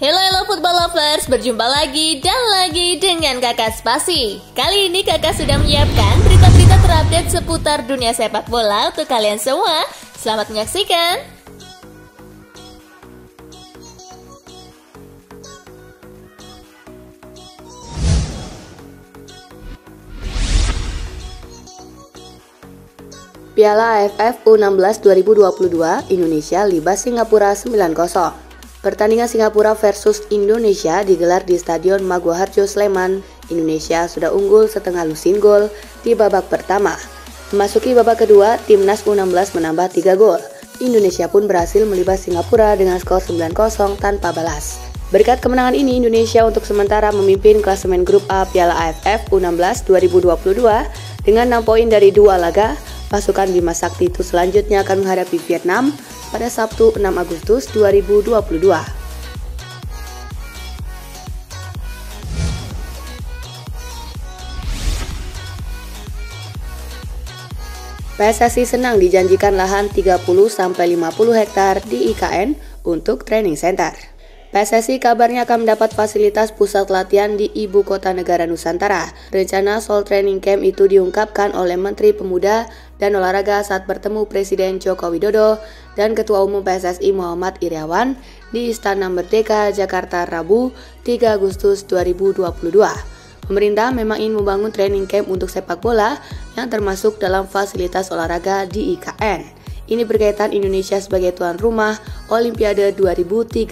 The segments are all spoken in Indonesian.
Hello football lovers, berjumpa lagi dan lagi dengan Kakak Spasi. Kali ini Kakak sudah menyiapkan berita-berita terupdate seputar dunia sepak bola untuk kalian semua. Selamat menyaksikan. Piala AFF U16 2022 Indonesia libas Singapura 9-0. Pertandingan Singapura versus Indonesia digelar di Stadion Maguwoharjo Sleman. Indonesia sudah unggul setengah lusin gol di babak pertama. Memasuki babak kedua, timnas U16 menambah 3 gol. Indonesia pun berhasil melibas Singapura dengan skor 9-0 tanpa balas. Berkat kemenangan ini, Indonesia untuk sementara memimpin klasemen grup A Piala AFF U16 2022 dengan 6 poin dari 2 laga. Pasukan Bima Sakti itu selanjutnya akan menghadapi Vietnam pada Sabtu 6 Agustus 2022. PSSI senang dijanjikan lahan 30-50 hektar di IKN untuk training center. PSSI kabarnya akan mendapat fasilitas pusat latihan di Ibu Kota Negara Nusantara. Rencana soal training camp itu diungkapkan oleh Menteri Pemuda dan Olahraga saat bertemu Presiden Joko Widodo dan Ketua Umum PSSI Muhammad Iryawan di Istana Merdeka, Jakarta, Rabu 3 Agustus 2022. Pemerintah memang ingin membangun training camp untuk sepak bola yang termasuk dalam fasilitas olahraga di IKN. Ini berkaitan Indonesia sebagai tuan rumah Olimpiade 2036.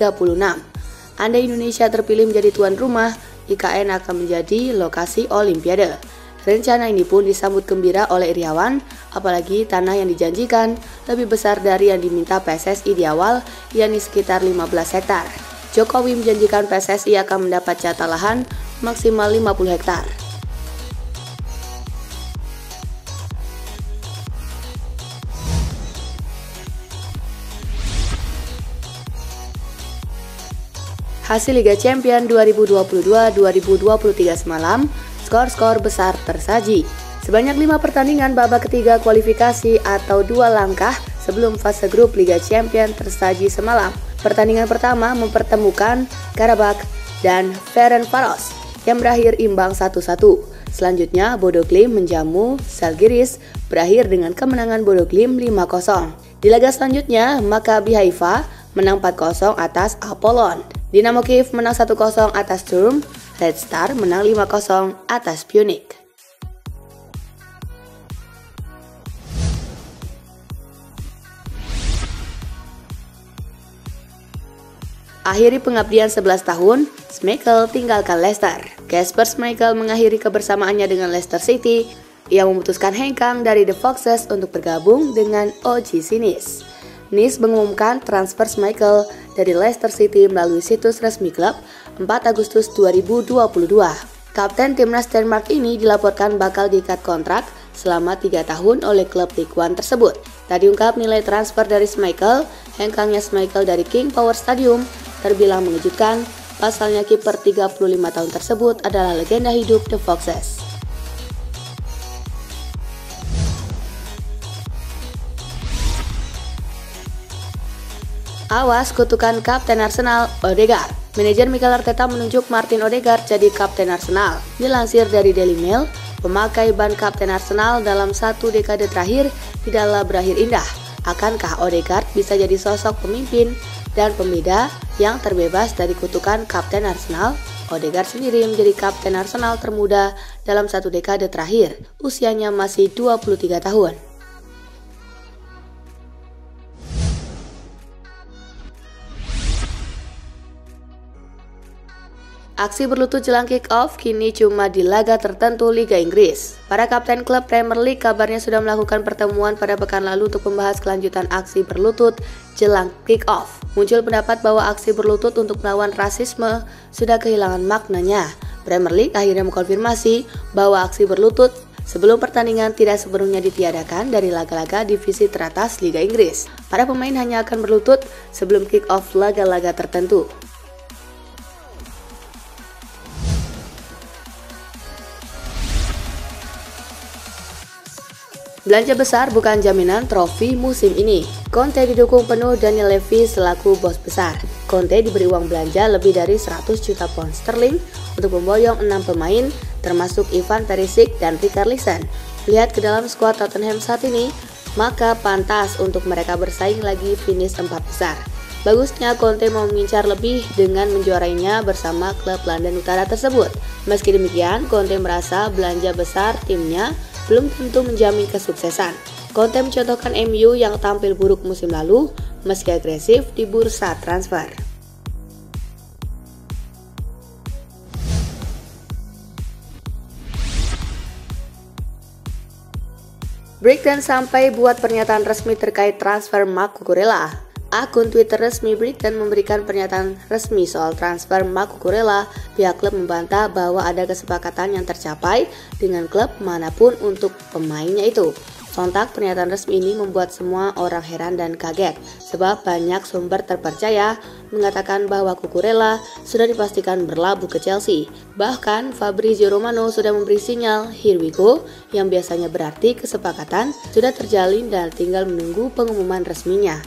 Andai Indonesia terpilih menjadi tuan rumah, IKN akan menjadi lokasi Olimpiade. Rencana ini pun disambut gembira oleh Iryawan, apalagi tanah yang dijanjikan lebih besar dari yang diminta PSSI di awal, yakni sekitar 15 hektar. Jokowi menjanjikan PSSI akan mendapat jatah lahan maksimal 50 hektar. Hasil Liga Champions 2022-2023 semalam, skor-skor besar tersaji. Sebanyak 5 pertandingan babak ketiga kualifikasi atau 2 langkah sebelum fase grup Liga Champions tersaji semalam. Pertandingan pertama mempertemukan Karabakh dan Ferencvaros yang berakhir imbang 1-1. Selanjutnya Bodo Glimt menjamu Žalgiris berakhir dengan kemenangan Bodo Glimt 5-0. Di laga selanjutnya Maccabi Haifa menang 4-0 atas Apollon. Dinamo Kiev menang 1-0 atas Sturm, Red Star menang 5-0 atas Pjunik. Akhiri pengabdian 11 tahun, Schmeichel tinggalkan Leicester. Kasper Schmeichel mengakhiri kebersamaannya dengan Leicester City. Ia memutuskan hengkang dari The Foxes untuk bergabung dengan OGC Nice. Nice mengumumkan transfer Schmeichel dari Leicester City melalui situs resmi klub 4 Agustus 2022. Kapten timnas Denmark ini dilaporkan bakal diikat kontrak selama 3 tahun oleh klub Ligue 1 tersebut. Tak diungkap nilai transfer dari Schmeichel, hengkangnya Schmeichel dari King Power Stadium terbilang mengejutkan. Pasalnya kiper 35 tahun tersebut adalah legenda hidup The Foxes. Awas kutukan Kapten Arsenal, Odegaard. Manajer Mikel Arteta menunjuk Martin Odegaard jadi Kapten Arsenal. Dilansir dari Daily Mail, pemakai ban Kapten Arsenal dalam 1 dekade terakhir tidaklah berakhir indah. Akankah Odegaard bisa jadi sosok pemimpin dan pembeda yang terbebas dari kutukan Kapten Arsenal? Odegaard sendiri menjadi Kapten Arsenal termuda dalam 1 dekade terakhir. Usianya masih 23 tahun. Aksi berlutut jelang kick-off kini cuma di laga tertentu Liga Inggris. Para kapten klub Premier League kabarnya sudah melakukan pertemuan pada pekan lalu untuk membahas kelanjutan aksi berlutut jelang kick-off. Muncul pendapat bahwa aksi berlutut untuk melawan rasisme sudah kehilangan maknanya. Premier League akhirnya mengkonfirmasi bahwa aksi berlutut sebelum pertandingan tidak sepenuhnya ditiadakan dari laga-laga divisi teratas Liga Inggris. Para pemain hanya akan berlutut sebelum kick-off laga-laga tertentu. Belanja besar bukan jaminan trofi musim ini. Conte didukung penuh Daniel Levy selaku bos besar. Conte diberi uang belanja lebih dari 100 juta pound sterling untuk memboyong 6 pemain, termasuk Ivan Perisic dan Richarlison. Lihat ke dalam skuad Tottenham saat ini, maka pantas untuk mereka bersaing lagi finish 4 besar. Bagusnya Conte mau mengincar lebih dengan menjuarainya bersama klub London Utara tersebut. Meski demikian, Conte merasa belanja besar timnya belum tentu menjamin kesuksesan. Conte mencontohkan MU yang tampil buruk musim lalu meski agresif di bursa transfer. Brighton sampai buat pernyataan resmi terkait transfer Marc Cucurella. Akun Twitter resmi Brighton memberikan pernyataan resmi soal transfer Marc Cucurella. Pihak klub membantah bahwa ada kesepakatan yang tercapai dengan klub manapun untuk pemainnya itu. Sontak pernyataan resmi ini membuat semua orang heran dan kaget, sebab banyak sumber terpercaya mengatakan bahwa Cucurella sudah dipastikan berlabuh ke Chelsea. Bahkan Fabrizio Romano sudah memberi sinyal "here we go", yang biasanya berarti kesepakatan sudah terjalin dan tinggal menunggu pengumuman resminya.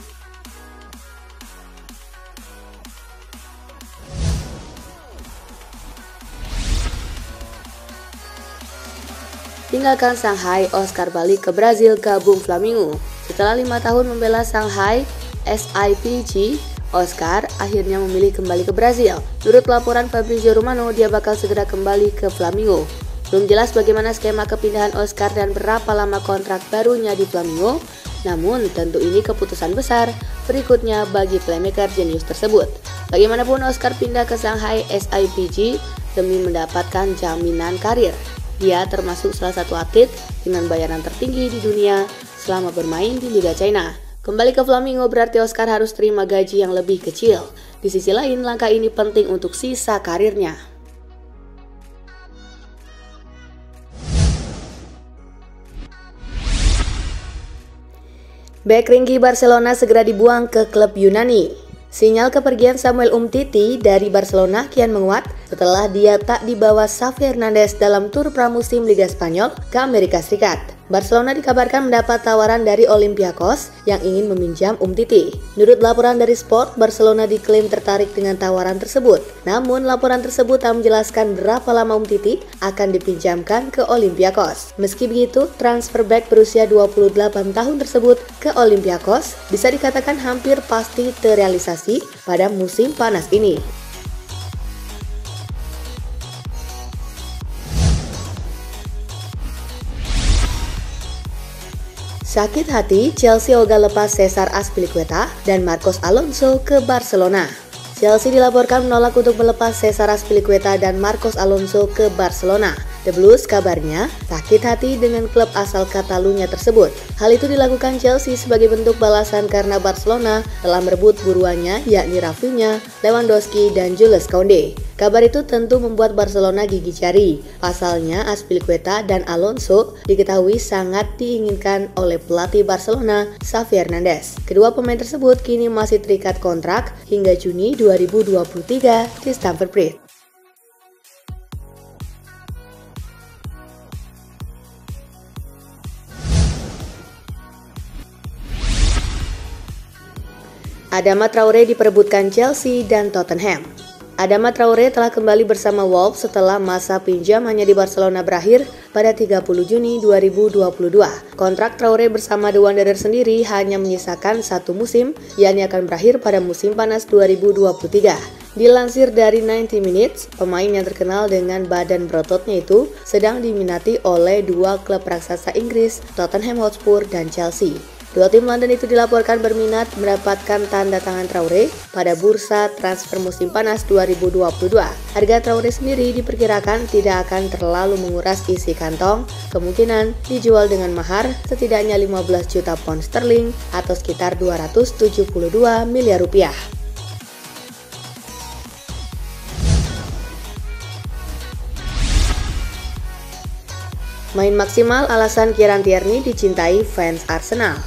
Tinggalkan Shanghai, Oscar balik ke Brazil gabung Flamengo. Setelah 5 tahun membela Shanghai SIPG, Oscar akhirnya memilih kembali ke Brazil. Menurut laporan Fabrizio Romano, dia bakal segera kembali ke Flamengo. Belum jelas bagaimana skema kepindahan Oscar dan berapa lama kontrak barunya di Flamengo, namun tentu ini keputusan besar berikutnya bagi playmaker jenius tersebut. Bagaimanapun, Oscar pindah ke Shanghai SIPG demi mendapatkan jaminan karir. Dia termasuk salah satu atlet dengan bayaran tertinggi di dunia selama bermain di Liga China. Kembali ke Flamengo berarti Oscar harus terima gaji yang lebih kecil. Di sisi lain, langkah ini penting untuk sisa karirnya. Bek ringgi Barcelona segera dibuang ke klub Yunani. Sinyal kepergian Samuel Umtiti dari Barcelona kian menguat setelah dia tak dibawa Xavi Hernandez dalam tur pramusim Liga Spanyol ke Amerika Serikat. Barcelona dikabarkan mendapat tawaran dari Olympiakos yang ingin meminjam Umtiti. Menurut laporan dari Sport, Barcelona diklaim tertarik dengan tawaran tersebut. Namun laporan tersebut tak menjelaskan berapa lama Umtiti akan dipinjamkan ke Olympiakos. Meski begitu, transfer back berusia 28 tahun tersebut ke Olympiakos bisa dikatakan hampir pasti terrealisasi pada musim panas ini. Sakit hati, Chelsea ogah lepas Cesar Azpilicueta dan Marcos Alonso ke Barcelona. Chelsea dilaporkan menolak untuk melepas Cesar Azpilicueta dan Marcos Alonso ke Barcelona. The Blues kabarnya sakit hati dengan klub asal Catalunya tersebut. Hal itu dilakukan Chelsea sebagai bentuk balasan karena Barcelona telah merebut buruannya yakni Rafinha, Lewandowski, dan Jules Koundé. Kabar itu tentu membuat Barcelona gigi jari. Pasalnya Azpilicueta dan Alonso diketahui sangat diinginkan oleh pelatih Barcelona, Xavi Hernandez. Kedua pemain tersebut kini masih terikat kontrak hingga Juni 2023 di Stamford Bridge. Adama Traoré diperebutkan Chelsea dan Tottenham. Adama Traoré telah kembali bersama Wolves setelah masa pinjam hanya di Barcelona berakhir pada 30 Juni 2022. Kontrak Traoré bersama The Wanderers sendiri hanya menyisakan satu musim, yakni akan berakhir pada musim panas 2023. Dilansir dari 90 Minutes, pemain yang terkenal dengan badan berototnya itu sedang diminati oleh dua klub raksasa Inggris, Tottenham Hotspur dan Chelsea. Dua tim London itu dilaporkan berminat mendapatkan tanda tangan Traoré pada bursa transfer musim panas 2022. Harga Traoré sendiri diperkirakan tidak akan terlalu menguras isi kantong, kemungkinan dijual dengan mahar setidaknya 15 juta pound sterling atau sekitar 272 miliar rupiah. Main maksimal alasan Kieran Tierney dicintai fans Arsenal.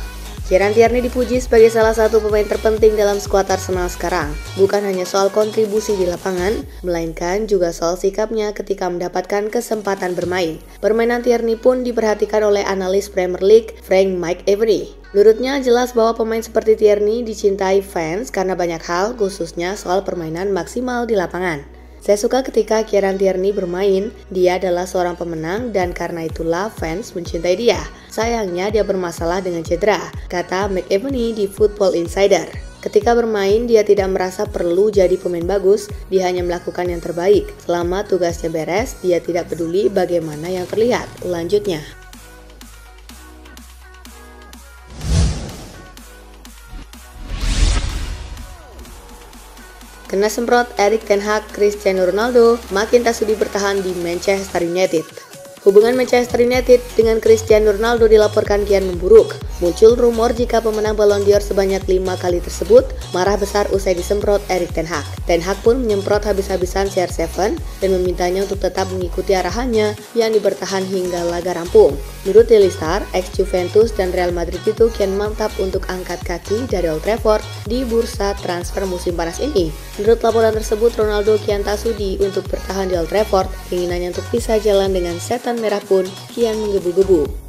Kieran Tierney dipuji sebagai salah satu pemain terpenting dalam skuad Arsenal sekarang. Bukan hanya soal kontribusi di lapangan, melainkan juga soal sikapnya ketika mendapatkan kesempatan bermain. Permainan Tierney pun diperhatikan oleh analis Premier League Frank McAvenny. Menurutnya jelas bahwa pemain seperti Tierney dicintai fans karena banyak hal, khususnya soal permainan maksimal di lapangan. Saya suka ketika Kieran Tierney bermain, dia adalah seorang pemenang dan karena itulah fans mencintai dia. Sayangnya dia bermasalah dengan cedera, kata McAvenny di Football Insider. Ketika bermain, dia tidak merasa perlu jadi pemain bagus, dia hanya melakukan yang terbaik. Selama tugasnya beres, dia tidak peduli bagaimana yang terlihat. Lanjutnya. Kena semprot Erik ten Hag, Cristiano Ronaldo makin tak sudi bertahan di Manchester United. Hubungan Manchester United dengan Cristiano Ronaldo dilaporkan kian memburuk. Muncul rumor jika pemenang Ballon d'Or sebanyak 5 kali tersebut marah besar usai disemprot Erik ten Hag. Ten Hag pun menyemprot habis-habisan CR7 dan memintanya untuk tetap mengikuti arahannya yang bertahan hingga laga rampung. Menurut Daily Star, ex-Juventus dan Real Madrid itu kian mantap untuk angkat kaki dari Old Trafford di bursa transfer musim panas ini. Menurut laporan tersebut, Ronaldo kian tak sudi untuk bertahan di Old Trafford. Keinginannya untuk bisa jalan dengan setan merah pun kian menggebu-gebu.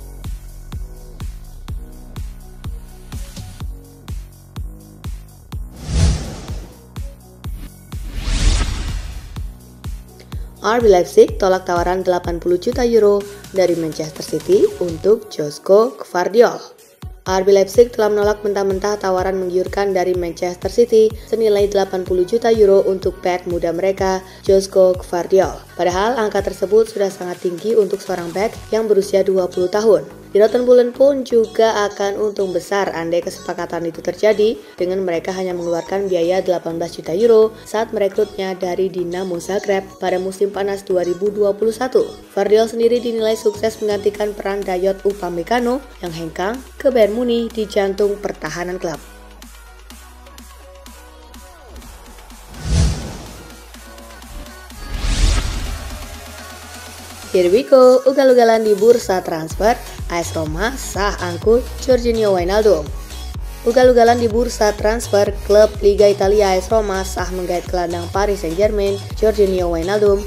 RB Leipzig tolak tawaran 80 juta euro dari Manchester City untuk Josko Gvardiol. RB Leipzig telah menolak mentah-mentah tawaran menggiurkan dari Manchester City senilai 80 juta euro untuk bek muda mereka, Josko Gvardiol. Padahal angka tersebut sudah sangat tinggi untuk seorang bek yang berusia 20 tahun. Di Rotenbolen pun juga akan untung besar andai kesepakatan itu terjadi dengan mereka hanya mengeluarkan biaya 18 juta euro saat merekrutnya dari Dinamo Zagreb pada musim panas 2021. Gvardiol sendiri dinilai sukses menggantikan peran Dayot Upamecano yang hengkang ke Bayern Munich di jantung pertahanan klub. Here we go, ugal-ugalan di bursa transfer, AS Roma sah angkut Jorginho Wijnaldum. Ugal-ugalan di bursa transfer, klub Liga Italia AS Roma sah menggait gelandang Paris Saint-Germain Jorginho Wijnaldum.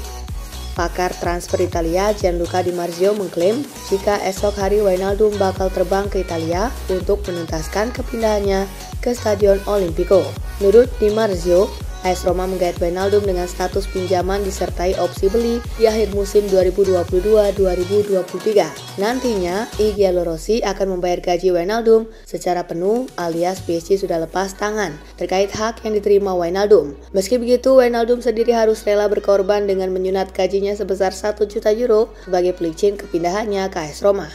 Pakar transfer Italia Gianluca Di Marzio mengklaim jika esok hari Wijnaldum bakal terbang ke Italia untuk menuntaskan kepindahannya ke Stadion Olimpico. Menurut Di Marzio, AS Roma menggait Wijnaldum dengan status pinjaman disertai opsi beli di akhir musim 2022-2023. Nantinya, I Giallorossi akan membayar gaji Wijnaldum secara penuh alias PSG sudah lepas tangan terkait hak yang diterima Wijnaldum. Meski begitu, Wijnaldum sendiri harus rela berkorban dengan menyunat gajinya sebesar 1 juta euro sebagai pelicin kepindahannya ke AS Roma.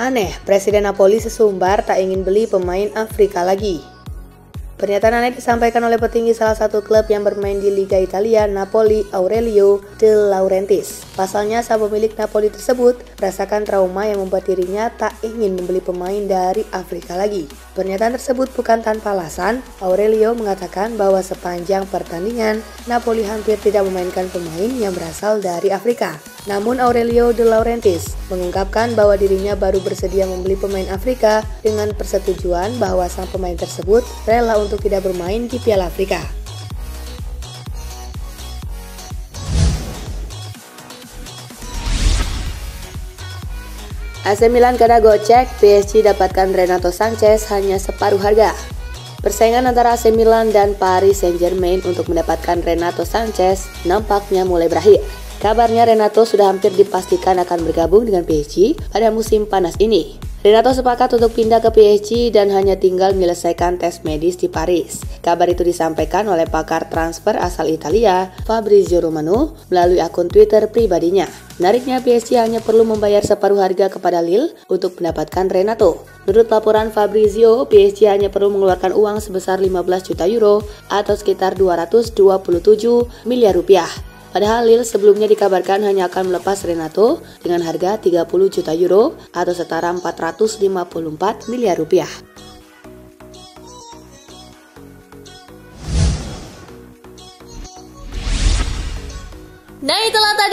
Aneh, Presiden Napoli sesumbar tak ingin beli pemain Afrika lagi. Pernyataan aneh disampaikan oleh petinggi salah satu klub yang bermain di Liga Italia, Napoli, Aurelio De Laurentiis. Pasalnya, sang pemilik Napoli tersebut merasakan trauma yang membuat dirinya tak ingin membeli pemain dari Afrika lagi. Pernyataan tersebut bukan tanpa alasan. Aurelio mengatakan bahwa sepanjang pertandingan, Napoli hampir tidak memainkan pemain yang berasal dari Afrika. Namun Aurelio De Laurentiis mengungkapkan bahwa dirinya baru bersedia membeli pemain Afrika dengan persetujuan bahwa sang pemain tersebut rela untuk tidak bermain di Piala Afrika. AC Milan kena gocek, PSG dapatkan Renato Sanches hanya separuh harga. Persaingan antara AC Milan dan Paris Saint-Germain untuk mendapatkan Renato Sanches nampaknya mulai berakhir. Kabarnya Renato sudah hampir dipastikan akan bergabung dengan PSG pada musim panas ini. Renato sepakat untuk pindah ke PSG dan hanya tinggal menyelesaikan tes medis di Paris. Kabar itu disampaikan oleh pakar transfer asal Italia, Fabrizio Romano, melalui akun Twitter pribadinya. Menariknya, PSG hanya perlu membayar separuh harga kepada Lille untuk mendapatkan Renato. Menurut laporan Fabrizio, PSG hanya perlu mengeluarkan uang sebesar 15 juta euro atau sekitar 227 miliar rupiah. Padahal Lille sebelumnya dikabarkan hanya akan melepas Renato dengan harga 30 juta euro atau setara 454 miliar rupiah.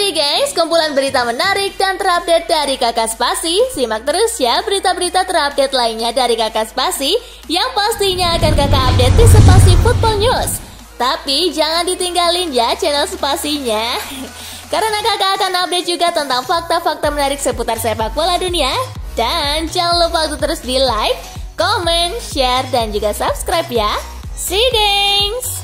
tadi guys, kumpulan berita menarik dan terupdate dari Kakak Spasi. Simak terus ya berita-berita terupdate lainnya dari Kakak Spasi yang pastinya akan Kakak update di Spasi Football News. Tapi jangan ditinggalin ya channel Spasinya. Karena Kakak akan update juga tentang fakta-fakta menarik seputar sepak bola dunia. Dan jangan lupa untuk terus di like, comment, share, dan juga subscribe ya. See you guys!